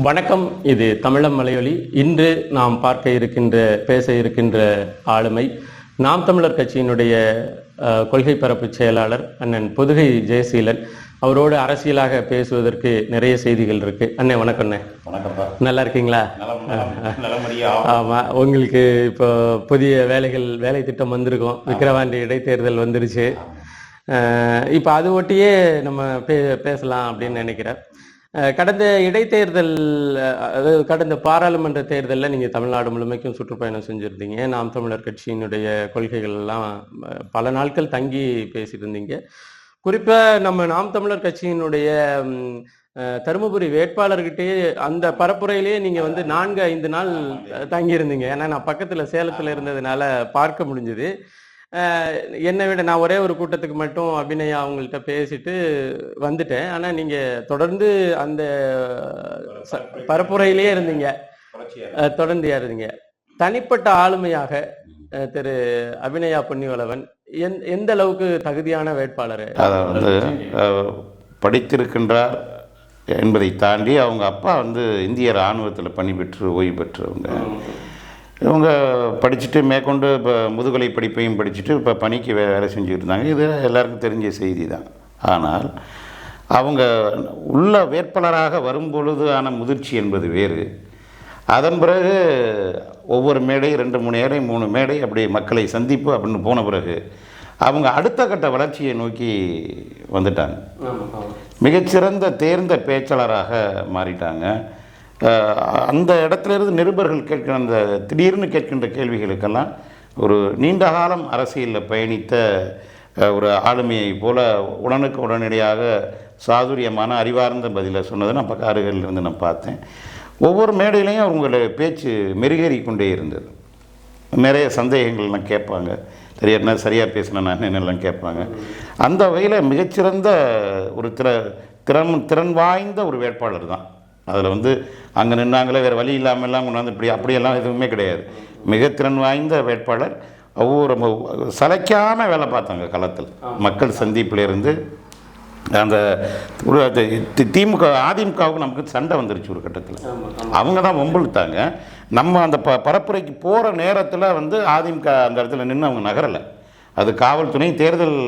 வணக்கம். இது தமிழம் மலையொலி. இன்று நாம் பேச இருக்கின்ற ஆளுமை நாம் தமிழர் கட்சியினுடைய கொள்கை பரப்பு செயலாளர் அண்ணன் பொதுகை ஜெயசீலன். அவரோடு அரசியலாக பேசுவதற்கு நிறைய செய்திகள் இருக்கு. அண்ணே வணக்கம். அண்ணே வணக்கம்ப்பா. நல்லா இருக்கீங்களா? ஆமா, உங்களுக்கு இப்போ புதிய வேலை திட்டம் வந்திருக்கும். விக்கிரவாண்டி இடைத்தேர்தல் வந்துருச்சு. இப்போ அது ஒட்டியே நம்ம பேசலாம் அப்படின்னு நினைக்கிறேன். கடந்த இடைத்தேர்தல், அதாவது கடந்த பாராளுமன்ற தேர்தலில் நீங்கள் தமிழ்நாடு முழுமைக்கும் சுற்றுப்பயணம் செஞ்சுருந்தீங்க. நாம் தமிழர் கட்சியினுடைய கொள்கைகள் எல்லாம் பல நாட்கள் தங்கி பேசியிருந்தீங்க. குறிப்பாக நம்ம நாம் தமிழர் கட்சியினுடைய தருமபுரி வேட்பாளர்கிட்டயே அந்த பரப்புரையிலேயே நீங்கள் 4-5 நாள் தங்கியிருந்தீங்க. ஏன்னா நான் பக்கத்தில் சேலத்தில் இருந்ததுனால பார்க்க முடிஞ்சுது. என்னை விட நான் ஒரே ஒரு கூட்டத்துக்கு மட்டும் அபிநயா அவங்கள்ட்ட பேசிட்டு வந்துட்டேன். ஆனால் நீங்கள் தொடர்ந்து அந்த பரப்புரையிலேயே இருந்தீங்க, தொடர்ந்து இருந்தீங்க. தனிப்பட்ட ஆளுமையாக திரு அபிநயா பொன்னிவளவன் எந்த அளவுக்கு தகுதியான வேட்பாளர்? அதை படித்திருக்கின்றார் என்பதை தாண்டி அவங்க அப்பா இந்திய இராணுவத்தில் பணிபெற்று ஓய்வு பெற்றவங்க. இவங்க படிச்சுட்டு மேற்கொண்டு இப்போ முதுகலை படிப்பையும் படிச்சுட்டு இப்போ பணிக்கு வேலை செஞ்சுக்கிட்டு இருந்தாங்க. இது எல்லாருக்கும் தெரிஞ்ச செய்தி தான். ஆனால் அவங்க உள்ள வேட்பாளராக வரும்பொழுது ஆன முதிர்ச்சி என்பது வேறு. அதன் பிறகு ஒவ்வொரு மேடை 2-3 மேடை 3 மேடை அப்படி மக்களை சந்திப்பு அப்படின்னு போன பிறகு அவங்க அடுத்த கட்ட வளர்ச்சியை நோக்கி வந்துட்டாங்க. மிகச்சிறந்த தேர்ந்த பேச்சாளராக மாறிட்டாங்க. அந்த இடத்துலேருந்து நிருபர்கள் கேட்கிற அந்த திடீர்னு கேட்கின்ற கேள்விகளுக்கெல்லாம் ஒரு நீண்ட காலம் அரசியலில் பயணித்த ஒரு ஆளுமையை போல உடனடியாக சாதுரியமான அறிவார்ந்த பதிலை சொன்னதை நான் பக்க அருகிலிருந்து நான் பார்த்தேன். ஒவ்வொரு மேடையிலையும் அவங்களுடைய பேச்சு மெருகேறி கொண்டே இருந்தது. நிறைய சந்தேகங்கள்லாம் கேட்பாங்க, என்ன சரியாக பேசினேன் நான் என்னெல்லாம் கேட்பாங்க. அந்த வகையில் மிகச்சிறந்த ஒரு திறன் வாய்ந்த ஒரு வேட்பாளர் தான். அதில் அங்கே நின்னாங்களே வேறு வழி இல்லாமல்லாம் கொண்டாந்து அப்படியெல்லாம் எதுவுமே கிடையாது. மிக திறன் வாய்ந்த வேட்பாளர். ஒவ்வொரு சளைக்காமல் வேலை பார்த்தாங்க களத்தில். மக்கள் சந்திப்பிலிருந்து அந்த திமுக அதிமுகவுக்கு நமக்கு சண்டை வந்துருச்சு ஒரு கட்டத்தில். அவங்க தான் வம்பிழுத்தாங்க. நம்ம அந்த பரப்புரைக்கு போகிற நேரத்தில் அதிமுக அந்த இடத்துல நின்று அவங்க நகரலை. அது காவல்துறை தேர்தல்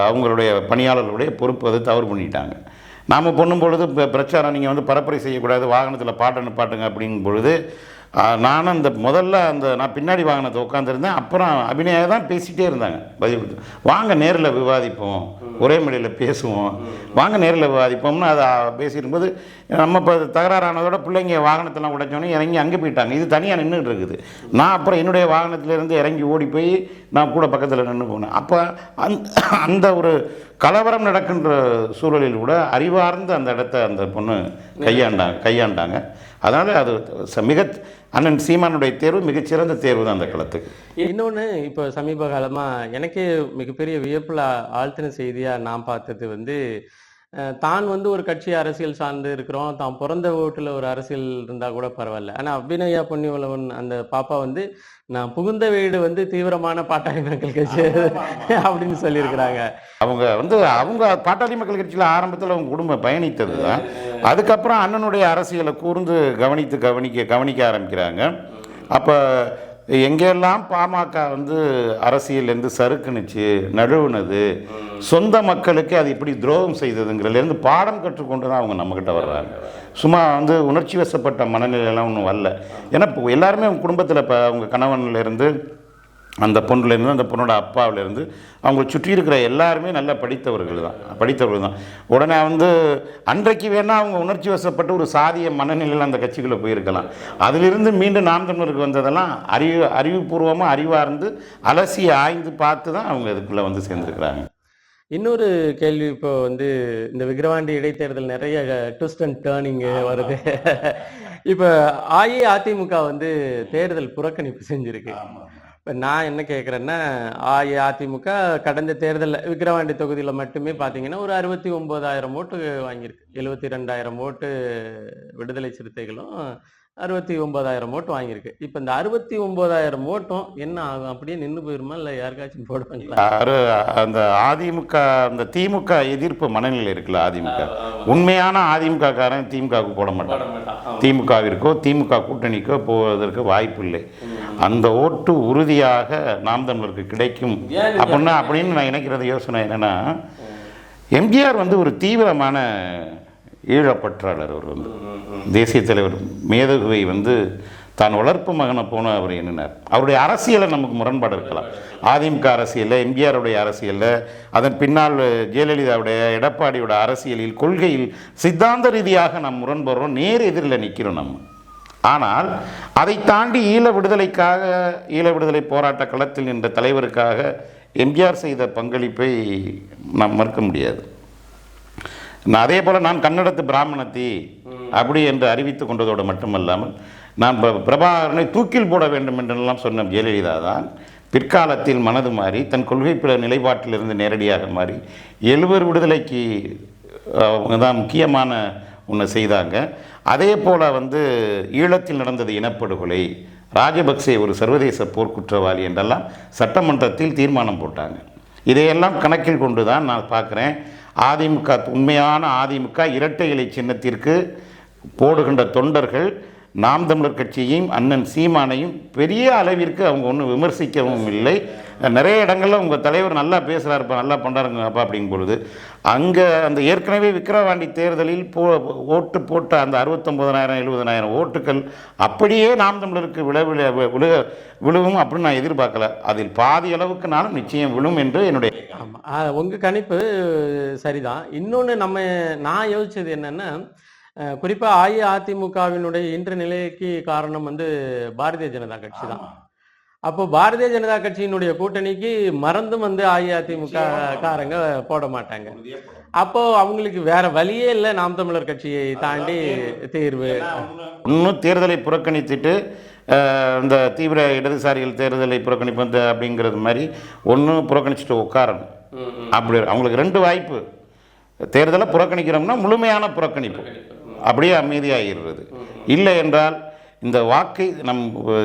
அவங்களுடைய பணியாளர்களுடைய பொறுப்பு அது தவறு பண்ணிட்டாங்க. நாம் பண்ணும் பொழுது பிரச்சாரம் நீங்கள் பரப்புரை செய்யக்கூடாது, வாகனத்தில் பாட்டுங்க அப்படிங்கும் பொழுது நானும் நான் பின்னாடி வாகனத்தை உட்காந்துருந்தேன். அப்புறம் அபிநயா தான் பேசிகிட்டே இருந்தாங்க. பதில் கொடுத்து வாங்க நேரில் விவாதிப்போம், ஒரே மொழியில் பேசுவோம், வாங்க நேரில் விவாதிப்போம்னு அதை பேசியிருக்கும்போது நம்ம இப்போ தகராறானதோட பிள்ளைங்க வாகனத்தெல்லாம் உடைச்சோன்னே இறங்கி அங்கே போயிட்டாங்க. இது தனியாக நின்றுட்டு இருக்குது. நான் அப்புறம் என்னுடைய வாகனத்திலேருந்து இறங்கி ஓடி போய் நான் கூட பக்கத்தில் நின்று போனேன். அப்போ அந்த ஒரு கலவரம் நடக்கின்ற சூழலில் கூட அறிவார்ந்த அந்த இடத்த அந்த பொண்ணு கையாண்டாங்க. அதனால் அது அண்ணன் சீமானுடைய தேர்வு மிகச்சிறந்த தேர்வு தான் அந்த களத்துக்கு. இன்னொன்று, இப்போ சமீப காலமாக எனக்கே மிகப்பெரிய வியப்பில் ஆழ்த்தின செய்தியாக நான் பார்த்தது தான் ஒரு கட்சி அரசியல் சார்ந்து இருக்கிறோம், தான் பிறந்த வீட்டில் ஒரு அரசியல் இருந்தால் கூட பரவாயில்ல. ஆனால் அபிநயா பொன்னிவளவன் அந்த பாப்பா நான் புகுந்த வீடு தீவிரமான பாட்டாளி மக்கள் கட்சி அப்படின்னு சொல்லியிருக்கிறாங்க. அவங்க பாட்டாளி மக்கள் கட்சியில் ஆரம்பத்தில் அவங்க குடும்பம் பயணித்தது தான். அதுக்கப்புறம் அண்ணனுடைய அரசியலை கூர்ந்து கவனிக்க ஆரம்பிக்கிறாங்க. அப்போ எங்கெல்லாம் பாமக அரசியல் சறுக்குனுச்சு, நழுவுனது, சொந்த மக்களுக்கு அது இப்படி துரோகம் செய்ததுங்கிறதுலேருந்து பாடம் கற்றுக்கொண்டு தான் அவங்க நம்மக்கிட்ட வர்றாங்க. சும்மா உணர்ச்சி வசப்பட்ட மனநிலையெல்லாம் ஒன்றும் வரல. ஏன்னா இப்போ எல்லாருமே அவங்க குடும்பத்தில் இப்போ அவங்க கணவன்லேருந்து அந்த பொண்ணுலேருந்து அந்த பொண்ணோட அப்பாவிலேருந்து அவங்க சுற்றி இருக்கிற எல்லாருமே நல்லா படித்தவர்கள் தான். உடனே அன்றைக்கு வேணால் அவங்க உணர்ச்சி வசப்பட்டு ஒரு சாதிய மனநிலையில் அந்த கட்சிக்குள்ளே போயிருக்கலாம். அதிலிருந்து மீண்டும் நாம் தமிழருக்கு வந்ததெல்லாம் அறிவுபூர்வமாக அறிவார்ந்து அலசி ஆய்ந்து பார்த்து தான் அவங்க இதுக்குள்ளே சேர்ந்துருக்கிறாங்க. இன்னொரு கேள்வி, இப்போ இந்த விக்கிரவாண்டி இடைத்தேர்தல் நிறைய ட்விஸ்ட் அண்ட் டேர்னிங் வருது. இப்போ அஇஅதிமுக தேர்தல் புறக்கணிப்பு செஞ்சிருக்கு. இப்போ நான் என்ன கேட்குறேன்னா, அஇஅதிமுக கடந்த தேர்தலில் விக்கிரவாண்டி தொகுதியில் மட்டுமே பார்த்தீங்கன்னா ஒரு 69,000 ஓட்டு வாங்கியிருக்கு. 72,000 ஓட்டு விடுதலை சிறுத்தைகளும் 69,000 ஓட்டு வாங்கியிருக்கு. இப்ப இந்த 69,000 ஓட்டும் என்ன ஆகும்? அப்படியே நின்னு போயிருமா, இல்ல யாருக்காச்சும் போடுவாங்களா? அந்த அதிமுக, அந்த திமுக எதிர்ப்பு மனநிலை இருக்குல்ல, அதிமுக உண்மையான அதிமுக காரன் திமுகவுக்கு போட மாட்டான். திமுகவிற்கோ திமுக கூட்டணிக்கோ போவதற்கு வாய்ப்பு இல்லை. அந்த ஓட்டு உறுதியாக நாம் தமிழருக்கு கிடைக்கும் அப்படின்னு நான் நினைக்கிறது. யோசனை என்னன்னா, எம்ஜிஆர் வந்து ஒரு தீவிரமான ஈழப்பற்றாளர். அவர் வந்து தேசிய தலைவர் மேதகுவை வந்து தான் வளர்ப்பு மகனை போன அவர் எண்ணினார். அவருடைய அரசியலை நமக்கு முரண்பாடு இருக்கலாம். அதிமுக அரசியலில், எம்ஜிஆருடைய அரசியலில், அதன் பின்னால் ஜெயலலிதாவுடைய, எடப்பாடியோட அரசியலில், கொள்கையில், சித்தாந்த ரீதியாக நாம் முரண்படுறோம், நேர் எதிரில் நிற்கிறோம் நம்ம. ஆனால் அதை தாண்டி ஈழ விடுதலைக்காக, ஈழ விடுதலை போராட்ட களத்தில் நின்ற தலைவருக்காக எம்ஜிஆர் செய்த பங்களிப்பை நாம் மறுக்க முடியாது. அதே போல் நான் கன்னடத்து பிராமணத்தி அப்படி என்று அறிவித்து கொண்டதோடு மட்டுமல்லாமல், நான் பிரபாகரனை தூக்கில் போட வேண்டும் என்றெல்லாம் சொன்ன ஜெயலலிதா தான் பிற்காலத்தில் மனது மாறி தன் கொள்கை நிலைப்பாட்டிலிருந்து நேரடியாக மாறி 70 விடுதலைக்கு அவங்க தான் முக்கியமான ஒன்று செய்தாங்க. அதே போல் வந்து ஈழத்தில் நடந்தது இனப்படுகொலை, ராஜபக்சே ஒரு சர்வதேச போர்க்குற்றவாளி என்றெல்லாம் சட்டமன்றத்தில் தீர்மானம் போட்டாங்க. இதையெல்லாம் கணக்கில் கொண்டு தான் நான் பார்க்குறேன், அதிமுக, உண்மையான அதிமுக இரட்டை இலை சின்னத்திற்கு போடுகின்ற தொண்டர்கள் நாம் தமிழர் கட்சியையும் அண்ணன் சீமானையும் பெரிய அளவிற்கு அவங்க ஒன்றும் விமர்சிக்கவும் இல்லை. நிறைய இடங்களில் உங்கள் தலைவர் நல்லா பேசுகிறாருப்பா, நல்லா பண்ணுறாருங்கப்பா அப்படிங்கும் பொழுது, அங்கே அந்த ஏற்கனவே விக்கிரவாண்டி தேர்தலில் ஓட்டு போட்ட அந்த 69,000 70,000 ஓட்டுக்கள் அப்படியே நாம் தமிழருக்கு விழுவும் அப்படின்னு நான் எதிர்பார்க்கல. அதில் பாதி அளவுக்கு நானும் நிச்சயம் விழும் என்று என்னுடைய. ஆமாம், உங்கள் கணிப்பு சரிதான். இன்னொன்று நான் யோசிச்சது என்னென்னா, குறிப்பாக அஇஅதிமுகவினுடைய இன்று நிலைக்கு காரணம் வந்து பாரதிய ஜனதா கட்சி தான். அப்போ பாரதிய ஜனதா கட்சியினுடைய கூட்டணிக்கு மறந்தும் வந்து அஇஅதிமுக காரங்க போட மாட்டாங்க. அப்போ அவங்களுக்கு வேற வழியே இல்லை, நாம் தமிழர் கட்சியை தாண்டி தீர்வு. இன்னும் தேர்தலை புறக்கணித்துட்டு இந்த தீவிர இடதுசாரிகள் தேர்தலை புறக்கணிப்பு அப்படிங்கிறது மாதிரி ஒன்று புறக்கணிச்சுட்டு உட்காரணும். அப்படி அவங்களுக்கு 2 வாய்ப்பு. தேர்தலை புறக்கணிக்கிறோம்னா முழுமையான புறக்கணிப்பு, அப்படியே அமைதியாகிறது. இல்லை என்றால் இந்த வாக்கை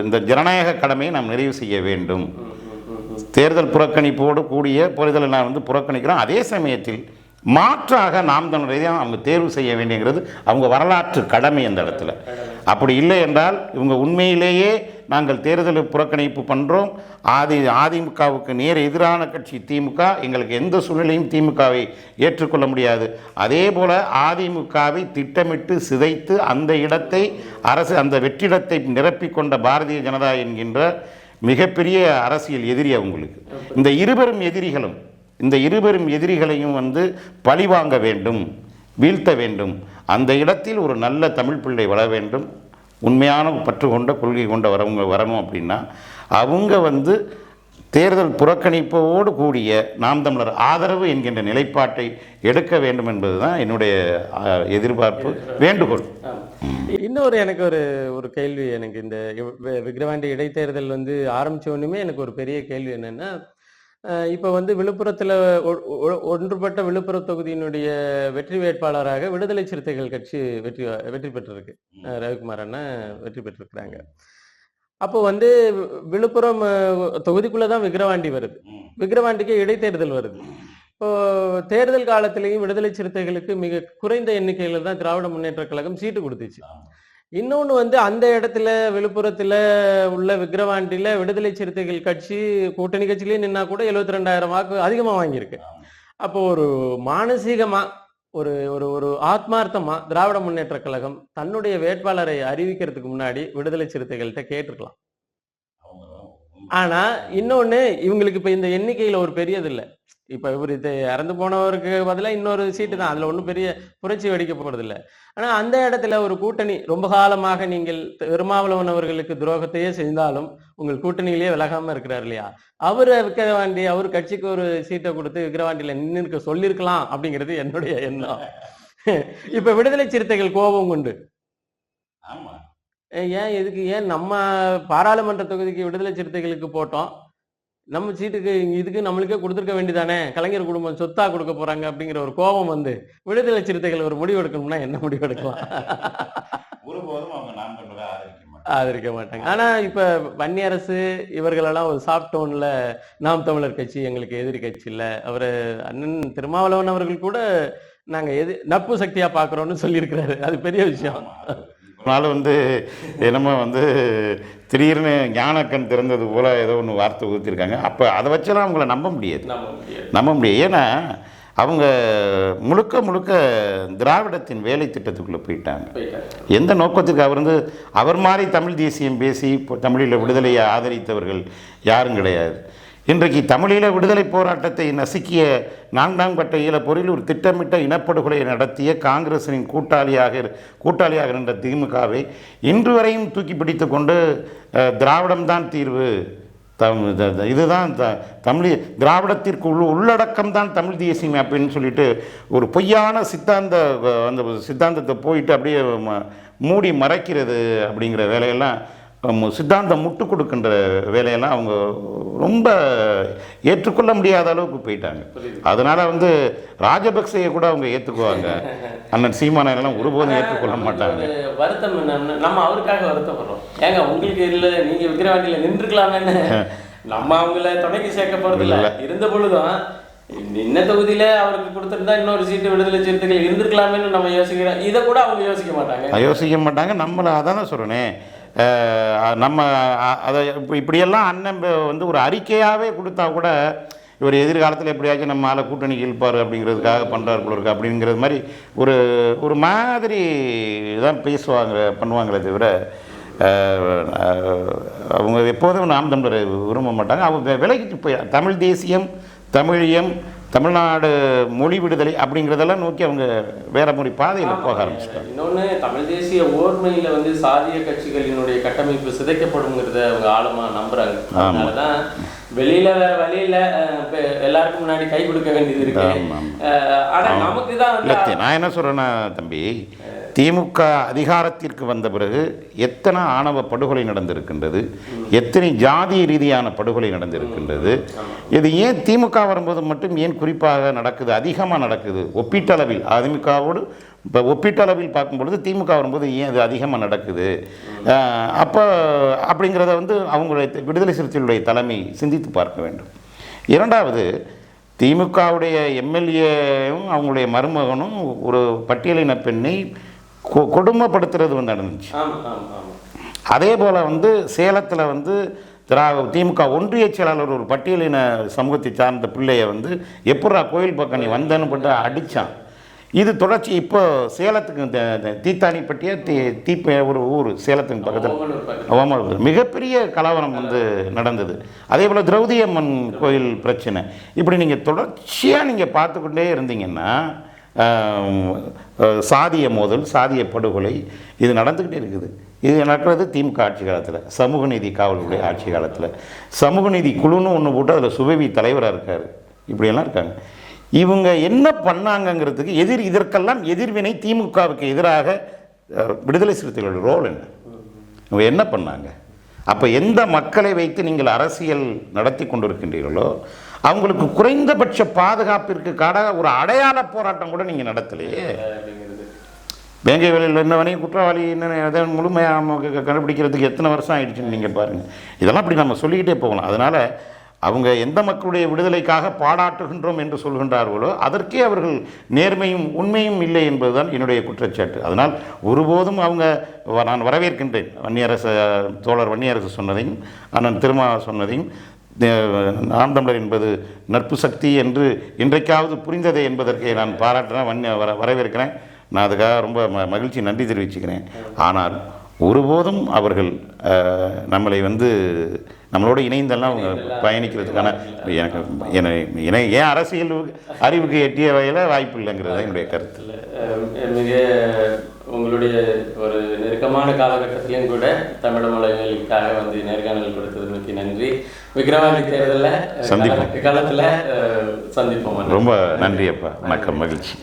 இந்த ஜனநாயக கடமையை நாம் நிறைவு செய்ய வேண்டும். தேர்தல் புறக்கணிப்போடு கூடிய தேர்தலை நான் வந்து புறக்கணிக்கிறோம். அதே சமயத்தில் மாற்றாக நாம் தமிழரை அவங்க தேர்வு செய்ய வேண்டியங்கிறது அவங்க வரலாற்று கடமை அந்த இடத்துல. அப்படி இல்லை என்றால் இவங்க உண்மையிலேயே நாங்கள் தேர்தலை புறக்கணிப்பு பண்ணுறோம், அதிமுகவுக்கு நேர் எதிரான கட்சி திமுக, எங்களுக்கு எந்த சூழ்நிலையும் திமுகவை ஏற்றுக்கொள்ள முடியாது. அதே போல் அதிமுகவை திட்டமிட்டு சிதைத்து அந்த இடத்தை அந்த வெற்றிடத்தை நிரப்பிக்கொண்ட பாரதிய ஜனதா என்கின்ற மிகப்பெரிய அரசியல் எதிரி அவங்களுக்கு. இந்த இருபெரும் எதிரிகளையும் வந்து பழிவாங்க வேண்டும், வீழ்த்த வேண்டும். அந்த இடத்தில் ஒரு நல்ல தமிழ் பிள்ளை வளர வேண்டும், உண்மையான பற்று கொண்ட கொள்கை கொண்ட வரணும். அப்படின்னா அவங்க வந்து தேர்தல் புறக்கணிப்போடு கூடிய நாம் தமிழர் ஆதரவு என்கின்ற நிலைப்பாட்டை எடுக்க வேண்டும் என்பது தான் என்னுடைய எதிர்பார்ப்பு, வேண்டுகோள். இன்னொரு எனக்கு ஒரு கேள்வி, எனக்கு இந்த விக்கிரவாண்டி இடைத்தேர்தல் வந்து ஆரம்பிச்ச ஒன்றுமே எனக்கு ஒரு பெரிய கேள்வி என்னன்னா, இப்போ வந்து விழுப்புரத்தில் ஒன்றுபட்ட விழுப்புரம் தொகுதியினுடைய வெற்றி வேட்பாளராக விடுதலை சிறுத்தைகள் கட்சி வெற்றி பெற்றிருக்கு. ரவிக்குமார் அண்ணன் வெற்றி பெற்றிருக்கிறாங்க. அப்போ வந்து விழுப்புரம் தொகுதிக்குள்ளதான் விக்கிரவாண்டி வருது, விக்கிரவாண்டிக்கு இடைத்தேர்தல் வருது. இப்போ தேர்தல் காலத்திலேயும் விடுதலை சிறுத்தைகளுக்கு மிக குறைந்த எண்ணிக்கையில தான் திராவிட முன்னேற்ற கழகம் சீட்டு கொடுத்துச்சு. இன்னொன்று வந்து அந்த இடத்துல விழுப்புரத்தில் உள்ள விக்கிரவாண்டியில் விடுதலை சிறுத்தைகள் கட்சி கூட்டணி கட்சியிலே நின்னா கூட 72,000 வாக்கு அதிகமாக வாங்கியிருக்கு. அப்போ ஒரு மானசீகமா ஒரு ஒரு ஒரு ஆத்மார்த்தமா திராவிட முன்னேற்ற கழகம் தன்னுடைய வேட்பாளரை அறிவிக்கிறதுக்கு முன்னாடி விடுதலை சிறுத்தைகள்கிட்ட கேட்டிருக்கலாம். ஆனா இன்னொன்னு, இவங்களுக்கு இப்ப இந்த எண்ணிக்கையில ஒரு பெரியது இல்லை. இப்ப இவர் இறந்து போனவருக்கு பதிலாக இன்னொரு சீட்டு தான், அதுல ஒன்றும் பெரிய புரட்சி வெடிக்க போறது இல்லை. ஆனா அந்த இடத்துல ஒரு கூட்டணி ரொம்ப காலமாக நீங்கள் திருமாவளவன் அவர்களுக்கு துரோகத்தையே செய்தாலும் உங்கள் கூட்டணியிலேயே விலகாம இருக்கிறார் இல்லையா, விக்கிரவாண்டி அவர் கட்சிக்கு ஒரு சீட்டை கொடுத்து விக்கிரவாண்டியில நின்று இருக்க சொல்லியிருக்கலாம் அப்படிங்கிறது என்னுடைய எண்ணம். இப்ப விடுதலை சிறுத்தைகள் கோபம் கொண்டு ஏன் நம்ம பாராளுமன்ற தொகுதிக்கு விடுதலை சிறுத்தைகளுக்கு போட்டோம், நம்ம சீட்டுக்கு இதுக்கு நம்மளுக்கே கொடுத்துருக்க வேண்டியதானே, கலைஞர் குடும்பம் சொத்தா கொடுக்க போறாங்க அப்படிங்கிற ஒரு கோபம் வந்து விடுதலை சிறுத்தைகள் ஒரு முடிவு எடுக்கணும்னா என்ன முடிவு எடுக்கலாம்? ஒருபோதும் அவங்க நாம் தமிழரை ஆதரிக்க மாட்டாங்க. ஆனா இப்ப வன்னியரசு இவர்களெல்லாம் ஒரு சாஃப்ட் டோன்ல நாம் தமிழர் கட்சி எங்களுக்கு எதிரி கட்சி இல்ல, அவரு அண்ணன் திருமாவளவன் அவர்கள் கூட நாங்க நட்பு சக்தியா பாக்குறோம்னு சொல்லியிருக்கிறாரு. அது பெரிய விஷயம். அதனால என்னமோ திடீர்னு ஞானக்கண் திறந்தது போல ஏதோ ஒன்று வார்த்தை ஊற்றிருக்காங்க. அப்போ அதை வச்செல்லாம் அவங்கள நம்ப முடியாது. ஏன்னா அவங்க முழுக்க முழுக்க திராவிடத்தின் வேலை திட்டத்துக்குள்ளே போயிட்டாங்க. எந்த நோக்கத்துக்கு அவர் மாதிரி தமிழ் தேசியம் பேசி தமிழில் விடுதலையை ஆதரித்தவர்கள் யாரும் கிடையாது. இன்றைக்கு தமிழீழ விடுதலை போராட்டத்தை நசுக்கிய 4ஆம் கட்ட ஈழப்போரில் ஒரு திட்டமிட்ட இனப்படுகொலை நடத்திய காங்கிரசின் கூட்டாளியாக இருந்த திமுகவை இன்று வரையும் தூக்கி பிடித்து கொண்டு திராவிடம்தான் தீர்வு, இதுதான் தமிழ் திராவிடத்திற்கு உள்ளடக்கம்தான் தமிழ் தேசியம் அப்படின்னு சொல்லிட்டு ஒரு பொய்யான சித்தாந்தத்தை போயிட்டு அப்படியே மூடி மறைக்கிறது அப்படிங்கிற வேலையெல்லாம், சித்தாந்தம் முட்டு கொடுக்கின்ற வேலையெல்லாம் அவங்க ரொம்ப ஏற்றுக்கொள்ள முடியாத அளவுக்கு போயிட்டாங்க. அதனால ராஜபக்சேயை கூட அவங்க ஏற்றுக்குவாங்க, அண்ணன் சீமானெல்லாம் ஒருபோதும் ஏற்றுக்கொள்ள மாட்டாங்க. வருத்தம் என்ன, நம்ம அவருக்காக வருத்தப்படுறோம். ஏங்க உங்களுக்கு இல்லை, நீங்க விக்கிரவாண்டியில் நின்றுக்கலாமேன்னு நம்ம அவங்கள துணைக்கு சேர்க்க போறது இல்லை. இருந்த பொழுதும் இன்ன தொகுதியில அவருக்கு கொடுத்துருந்தா இன்னொரு சீட்டு விடுதலை சிறுத்தைகள் இருந்திருக்கலாமேன்னு நம்ம யோசிக்கிறோம். இதை கூட அவங்க யோசிக்க மாட்டாங்க. நம்மளை அதானே சொல்றேனே, நம்ம அதை இப்படியெல்லாம் அண்ணன் ஒரு அறிக்கையாகவே கொடுத்தா கூட இவர் எதிர்காலத்தில் எப்படியாச்சும் நம்ம ஆளை கூட்டணிக்கு இழுப்பார் அப்படிங்கிறதுக்காக பண்ணுறாரு போல இருக்கு அப்படிங்கிறது மாதிரி ஒரு மாதிரி தான் பண்ணுவாங்களே தவிர அவங்க எப்போதும் நாம் தமிழரை விரும்ப மாட்டாங்க. அவங்க விலகிட்டு போய் தமிழ் தேசியம், தமிழியம், தமிழ்நாடு மொழி விடுதலை அப்படிங்கிறதெல்லாம் நோக்கி அவங்க வேற மொழி பாதையில் போக ஆரம்பிச்சிட்டாங்க. இன்னொன்று, தமிழ் தேசிய ஓர்மையில் சாதிய கட்சிகளினுடைய கட்டமைப்பு சிதைக்கப்படுங்கிறத அவங்க ஆழமாக நம்புறாங்க. அதனால தான் வெளியில வேற வழியில எல்லாருக்கும் முன்னாடி கை கொடுக்க வேண்டியது இருக்கு. ஆனா நமக்கு தான் நான் என்ன சொல்றேன்னா தம்பி, திமுக அதிகாரத்திற்கு வந்த பிறகு எத்தனை ஆணவ படுகொலை நடந்திருக்கின்றது, எத்தனை ஜாதி ரீதியான படுகொலை நடந்திருக்கின்றது. இது ஏன் திமுக வரும்போது மட்டும் ஏன் குறிப்பாக நடக்குது, அதிகமாக நடக்குது ஒப்பீட்டளவில்? அதிமுகவோடு இப்போ ஒப்பீட்டளவில் பார்க்கும்பொழுது திமுக வரும்போது ஏன் அது அதிகமாக நடக்குது? அப்போ அப்படிங்கிறத அவங்களுடைய விடுதலை சிறுத்தைகளுடைய தலைமை சிந்தித்து பார்க்க வேண்டும். இரண்டாவது, திமுகவுடைய எம்எல்ஏவும் அவங்களுடைய மருமகனும் ஒரு பட்டியலின பெண்ணை கொடுமைப்படுத்துறது நடந்துச்சு. அதே போல் சேலத்தில் திமுக ஒன்றிய செயலாளர் ஒரு பட்டியலின சமூகத்தை சார்ந்த பிள்ளையை எப்படா கோயில் பக்கம் நீ வந்தேன்னு போட்டு அடித்தான். இது தொடர்ச்சி. இப்போ சேலத்துக்கு தீத்தானிப்பட்டிய ஒரு ஊர் சேலத்துக்கு பக்கத்தில் மிகப்பெரிய கலவரம் நடந்தது. அதே போல் திரௌதி அம்மன் கோயில் பிரச்சனை. இப்படி நீங்கள் தொடர்ச்சியாக நீங்கள் பார்த்துக்கொண்டே இருந்தீங்கன்னா சாதிய மோதல், சாதிய படுகொலை இது நடந்துக்கிட்டே இருக்குது. இது நடக்கிறது திமுக ஆட்சி காலத்தில், சமூக நீதி காவலுடைய ஆட்சி காலத்தில். சமூக நீதி குழுன்னு ஒன்று போட்டு அதில் சுபவி தலைவராக இருக்கார். இப்படியெல்லாம் இருக்காங்க. இவங்க என்ன பண்ணாங்கங்கிறதுக்கு இதற்கெல்லாம் எதிர்வினை திமுகவுக்கு எதிராக விடுதலை சிறுத்தைகளோட ரோல் என்ன, இவங்க என்ன பண்ணாங்க? அப்போ எந்த மக்களை வைத்து நீங்கள் அரசியல் நடத்தி கொண்டிருக்கின்றீர்களோ அவங்களுக்கு குறைந்தபட்ச பாதுகாப்பிற்காக ஒரு அடையாள போராட்டம் கூட நீங்கள் நடத்தலையே. வேங்கை வேலையில் என்னவனையும் குற்றவாளி என்ன முழுமையாக கண்டுபிடிக்கிறதுக்கு எத்தனை வருஷம் ஆயிடுச்சுன்னு நீங்கள் பாருங்கள். இதெல்லாம் அப்படி நம்ம சொல்லிக்கிட்டே போகலாம். அதனால் அவங்க எந்த மக்களுடைய விடுதலைக்காக பாடாட்டுகின்றோம் என்று சொல்கின்றார்களோ அதற்கே அவர்கள் நேர்மையும் உண்மையும் இல்லை என்பதுதான் என்னுடைய குற்றச்சாட்டு. அதனால் ஒருபோதும் நான் வரவேற்கின்றேன் தோழர் வன்னியரசு சொன்னதையும் அண்ணன் திருமா சொன்னதையும். நாம் தமிழர் என்பது நட்பு சக்தி என்று இன்றைக்காவது புரிந்ததே என்பதற்கு நான் பாராட்டுறேன், வரவேற்கிறேன். நான் அதுக்காக ரொம்ப மகிழ்ச்சி, நன்றி தெரிவிச்சுக்கிறேன். ஆனால் ஒருபோதும் அவர்கள் நம்மளை நம்மளோட இணைந்தெல்லாம் அவங்க பயணிக்கிறதுக்கான ஏன் அரசியல் அறிவுக்கு எட்டிய வகையில் வாய்ப்பு இல்லைங்கிறது என்னுடைய கருத்து. மிக உங்களுடைய ஒரு நெருக்கமான காலகட்டத்திலையும் கூட தமிழ் மொழிகளுக்காக நேர்காணல் கொடுத்ததுக்கு நன்றி. விக்கிரவாண்டி தேர்தலில் சந்திப்போம், காலத்தில் சந்திப்போம். ரொம்ப நன்றி அப்பா, வணக்கம், மகிழ்ச்சி.